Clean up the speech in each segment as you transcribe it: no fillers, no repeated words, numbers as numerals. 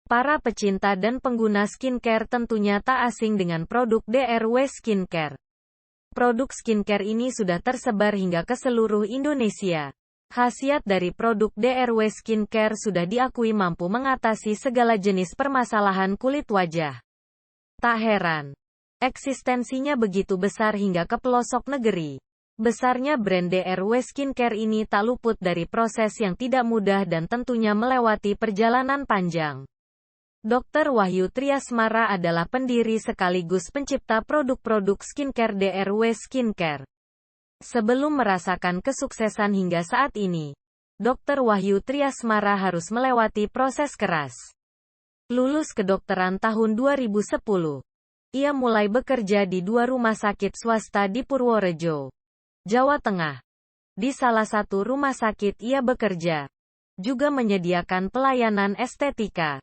Para pecinta dan pengguna skincare tentunya tak asing dengan produk DRW Skincare. Produk skincare ini sudah tersebar hingga ke seluruh Indonesia. Khasiat dari produk DRW Skincare sudah diakui mampu mengatasi segala jenis permasalahan kulit wajah. Tak heran, eksistensinya begitu besar hingga ke pelosok negeri. Besarnya brand DRW Skincare ini tak luput dari proses yang tidak mudah dan tentunya melewati perjalanan panjang. Dr. Wahyu Triasmara adalah pendiri sekaligus pencipta produk-produk skincare DRW Skincare. Sebelum merasakan kesuksesan hingga saat ini, Dr. Wahyu Triasmara harus melewati proses keras. Lulus kedokteran tahun 2010. Ia mulai bekerja di 2 rumah sakit swasta di Purworejo, Jawa Tengah. Di salah satu rumah sakit ia bekerja, juga menyediakan pelayanan estetika.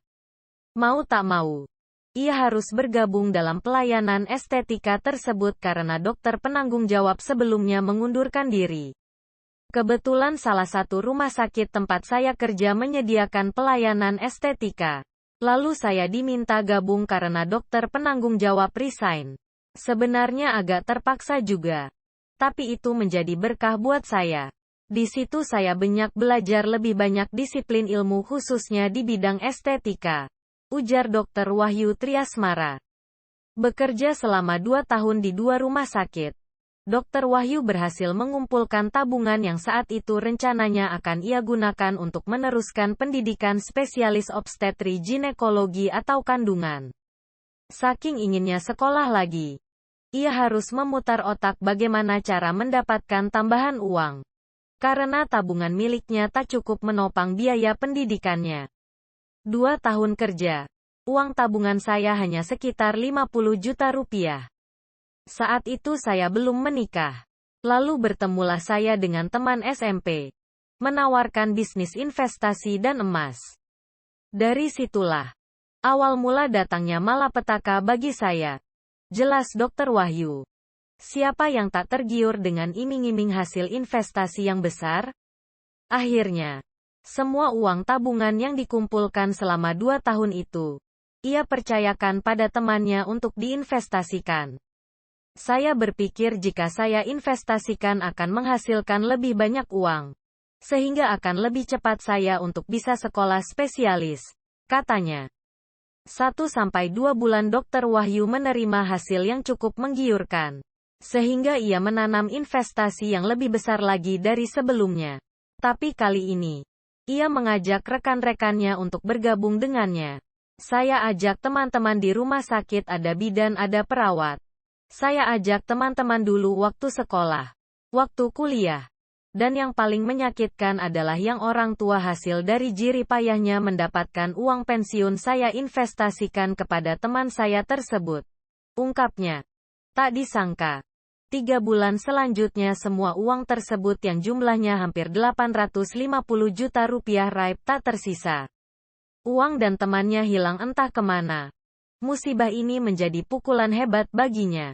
Mau tak mau, ia harus bergabung dalam pelayanan estetika tersebut karena dokter penanggung jawab sebelumnya mengundurkan diri. Kebetulan salah satu rumah sakit tempat saya kerja menyediakan pelayanan estetika. Lalu saya diminta gabung karena dokter penanggung jawab resign. Sebenarnya agak terpaksa juga. Tapi itu menjadi berkah buat saya. Di situ saya banyak belajar lebih banyak disiplin ilmu khususnya di bidang estetika. Ujar Dr. Wahyu Triasmara. Bekerja selama 2 tahun di 2 rumah sakit, Dr. Wahyu berhasil mengumpulkan tabungan yang saat itu rencananya akan ia gunakan untuk meneruskan pendidikan spesialis obstetri ginekologi atau kandungan. Saking inginnya sekolah lagi, ia harus memutar otak bagaimana cara mendapatkan tambahan uang. Karena tabungan miliknya tak cukup menopang biaya pendidikannya. 2 tahun kerja, uang tabungan saya hanya sekitar 50 juta rupiah. Saat itu saya belum menikah. Lalu bertemulah saya dengan teman SMP. Menawarkan bisnis investasi dan emas. Dari situlah, awal mula datangnya malapetaka bagi saya. Jelas Dr. Wahyu. Siapa yang tak tergiur dengan iming-iming hasil investasi yang besar? Akhirnya, semua uang tabungan yang dikumpulkan selama 2 tahun itu, ia percayakan pada temannya untuk diinvestasikan. Saya berpikir jika saya investasikan akan menghasilkan lebih banyak uang, sehingga akan lebih cepat saya untuk bisa sekolah spesialis, katanya. 1-2 bulan Dr. Wahyu menerima hasil yang cukup menggiurkan, sehingga ia menanam investasi yang lebih besar lagi dari sebelumnya. Tapi kali ini, ia mengajak rekan-rekannya untuk bergabung dengannya. Saya ajak teman-teman di rumah sakit ada bidan ada perawat. Saya ajak teman-teman dulu waktu sekolah, waktu kuliah. Dan yang paling menyakitkan adalah yang orang tua hasil dari jerih payahnya mendapatkan uang pensiun saya investasikan kepada teman saya tersebut. Ungkapnya. Tak disangka. 3 bulan selanjutnya semua uang tersebut yang jumlahnya hampir 850 juta rupiah raib tak tersisa. Uang dan temannya hilang entah kemana. Musibah ini menjadi pukulan hebat baginya.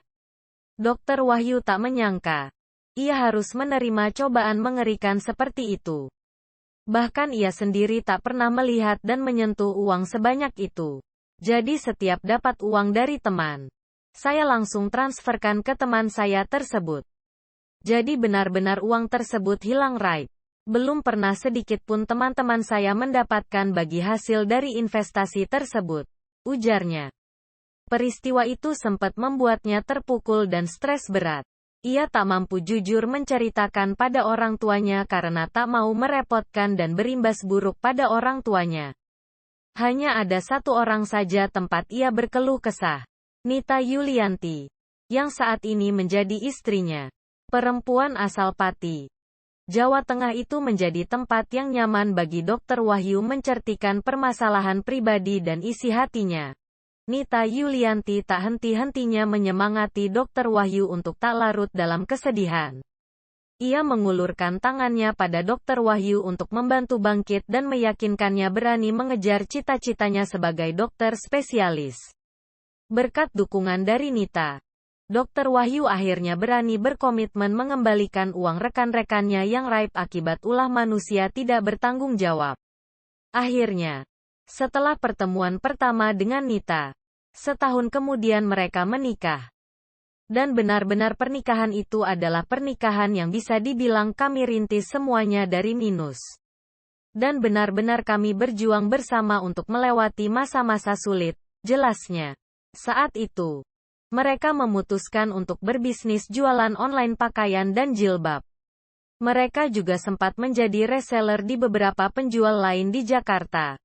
Dr. Wahyu tak menyangka. Ia harus menerima cobaan mengerikan seperti itu. Bahkan ia sendiri tak pernah melihat dan menyentuh uang sebanyak itu. Jadi setiap dapat uang dari teman, saya langsung transferkan ke teman saya tersebut. Jadi benar-benar uang tersebut hilang raib. Belum pernah sedikit pun teman-teman saya mendapatkan bagi hasil dari investasi tersebut, ujarnya. Peristiwa itu sempat membuatnya terpukul dan stres berat. Ia tak mampu jujur menceritakan pada orang tuanya karena tak mau merepotkan dan berimbas buruk pada orang tuanya. Hanya ada 1 orang saja tempat ia berkeluh kesah. Nita Yulianti, yang saat ini menjadi istrinya. Perempuan asal Pati, Jawa Tengah itu menjadi tempat yang nyaman bagi Dr. Wahyu menceritakan permasalahan pribadi dan isi hatinya. Nita Yulianti tak henti-hentinya menyemangati Dr. Wahyu untuk tak larut dalam kesedihan. Ia mengulurkan tangannya pada Dr. Wahyu untuk membantu bangkit dan meyakinkannya berani mengejar cita-citanya sebagai dokter spesialis. Berkat dukungan dari Nita, Dr. Wahyu akhirnya berani berkomitmen mengembalikan uang rekan-rekannya yang raib akibat ulah manusia tidak bertanggung jawab. Akhirnya, Setelah pertemuan pertama dengan Nita, setahun kemudian mereka menikah. Dan benar-benar pernikahan itu adalah pernikahan yang bisa dibilang kami rintis semuanya dari minus. Dan benar-benar kami berjuang bersama untuk melewati masa-masa sulit, jelasnya. Saat itu, mereka memutuskan untuk berbisnis jualan online pakaian dan jilbab. Mereka juga sempat menjadi reseller di beberapa penjual lain di Jakarta.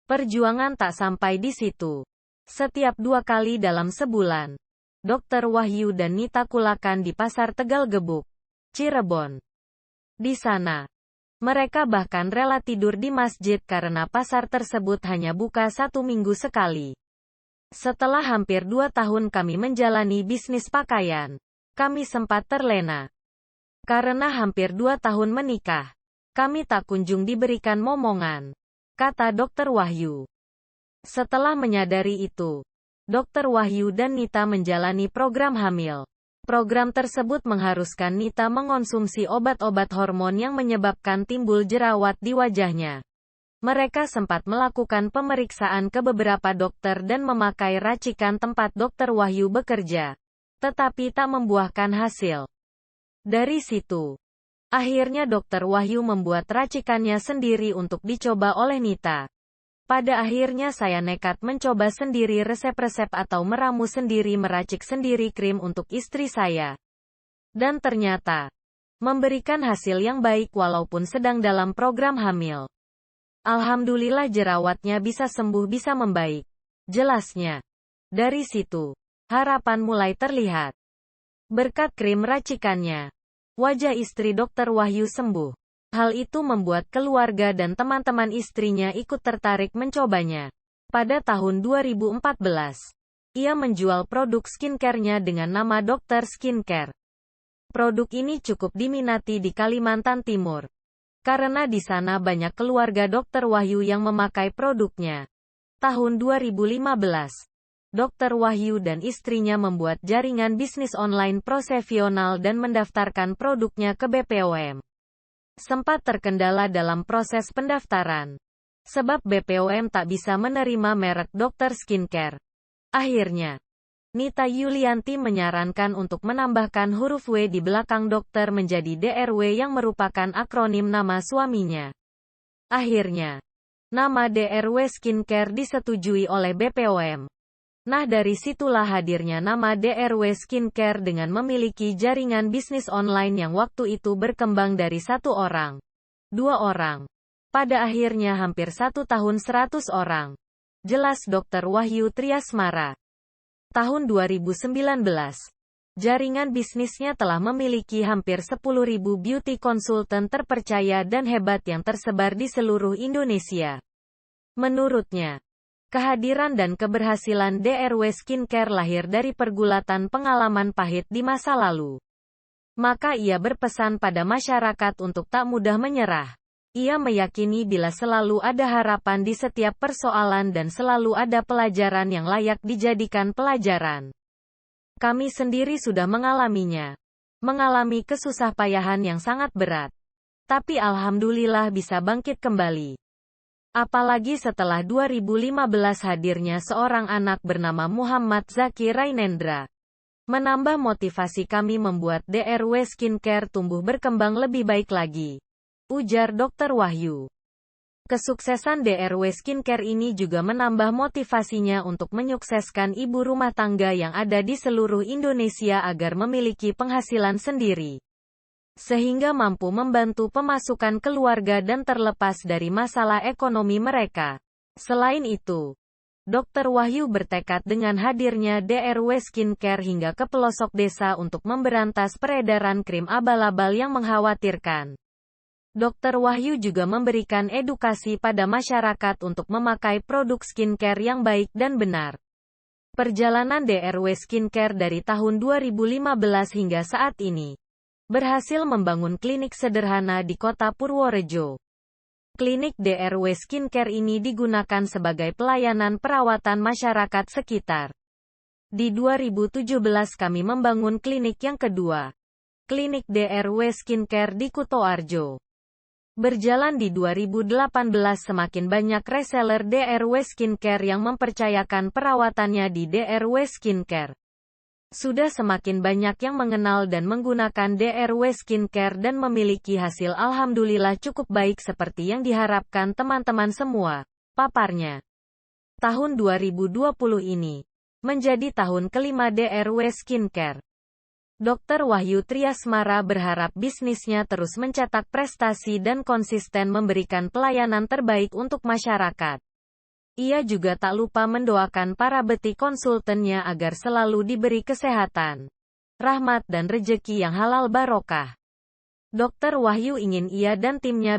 Perjuangan tak sampai di situ. Setiap 2 kali dalam sebulan, Dr. Wahyu dan Nita kulakan di Pasar Tegal Gebuk, Cirebon. Di sana, mereka bahkan rela tidur di masjid karena pasar tersebut hanya buka 1 minggu sekali. Setelah hampir 2 tahun kami menjalani bisnis pakaian, kami sempat terlena. Karena hampir 2 tahun menikah, kami tak kunjung diberikan momongan, kata Dr. Wahyu. Setelah menyadari itu, Dr. Wahyu dan Nita menjalani program hamil. Program tersebut mengharuskan Nita mengonsumsi obat-obat hormon yang menyebabkan timbul jerawat di wajahnya. Mereka sempat melakukan pemeriksaan ke beberapa dokter dan memakai racikan tempat Dr. Wahyu bekerja, tetapi tak membuahkan hasil. Dari situ, akhirnya Dr. Wahyu membuat racikannya sendiri untuk dicoba oleh Nita. Pada akhirnya saya nekat mencoba sendiri resep-resep atau meramu sendiri meracik sendiri krim untuk istri saya. Dan ternyata, memberikan hasil yang baik walaupun sedang dalam program hamil. Alhamdulillah jerawatnya bisa sembuh bisa membaik. Jelasnya. Dari situ, harapan mulai terlihat. Berkat krim racikannya, wajah istri Dr. Wahyu sembuh. Hal itu membuat keluarga dan teman-teman istrinya ikut tertarik mencobanya. Pada tahun 2014, ia menjual produk skincare-nya dengan nama Dr. Skincare. Produk ini cukup diminati di Kalimantan Timur. Karena di sana banyak keluarga Dr. Wahyu yang memakai produknya. Tahun 2015, Dr. Wahyu dan istrinya membuat jaringan bisnis online profesional dan mendaftarkan produknya ke BPOM. Sempat terkendala dalam proses pendaftaran, sebab BPOM tak bisa menerima merek Dr. Skincare. Akhirnya, Nita Yulianti menyarankan untuk menambahkan huruf W di belakang dokter menjadi DRW yang merupakan akronim nama suaminya. Akhirnya, nama DRW Skincare disetujui oleh BPOM. Nah dari situlah hadirnya nama DRW Skincare dengan memiliki jaringan bisnis online yang waktu itu berkembang dari 1 orang, 2 orang, pada akhirnya hampir 1 tahun 100 orang. Jelas Dr. Wahyu Triasmara. Tahun 2019, jaringan bisnisnya telah memiliki hampir 10.000 beauty konsultan terpercaya dan hebat yang tersebar di seluruh Indonesia. Menurutnya, kehadiran dan keberhasilan DRW Skincare lahir dari pergulatan pengalaman pahit di masa lalu. Maka ia berpesan pada masyarakat untuk tak mudah menyerah. Ia meyakini bila selalu ada harapan di setiap persoalan dan selalu ada pelajaran yang layak dijadikan pelajaran. Kami sendiri sudah mengalaminya. Mengalami kesusahpayahan yang sangat berat. Tapi alhamdulillah bisa bangkit kembali. Apalagi setelah 2015 hadirnya seorang anak bernama Muhammad Zaki Rainendra. Menambah motivasi kami membuat DRW Skincare tumbuh berkembang lebih baik lagi. Ujar Dr. Wahyu. Kesuksesan DRW Skincare ini juga menambah motivasinya untuk menyukseskan ibu rumah tangga yang ada di seluruh Indonesia agar memiliki penghasilan sendiri. Sehingga mampu membantu pemasukan keluarga dan terlepas dari masalah ekonomi mereka. Selain itu, Dr. Wahyu bertekad dengan hadirnya DRW Skincare hingga ke pelosok desa untuk memberantas peredaran krim abal-abal yang mengkhawatirkan. Dr. Wahyu juga memberikan edukasi pada masyarakat untuk memakai produk skincare yang baik dan benar. Perjalanan DRW Skincare dari tahun 2015 hingga saat ini berhasil membangun klinik sederhana di kota Purworejo. Klinik DRW Skincare ini digunakan sebagai pelayanan perawatan masyarakat sekitar. Di 2017 kami membangun klinik yang kedua. Klinik DRW Skincare di Kutoarjo. Berjalan di 2018 semakin banyak reseller DRW Skincare yang mempercayakan perawatannya di DRW Skincare. Sudah semakin banyak yang mengenal dan menggunakan DRW Skincare dan memiliki hasil alhamdulillah cukup baik seperti yang diharapkan teman-teman semua, paparnya. Tahun 2020 ini menjadi tahun kelima DRW Skincare. Dr. Wahyu Triasmara berharap bisnisnya terus mencetak prestasi dan konsisten memberikan pelayanan terbaik untuk masyarakat. Ia juga tak lupa mendoakan para beti konsultannya agar selalu diberi kesehatan, rahmat dan rejeki yang halal barokah. Dr. Wahyu ingin ia dan timnya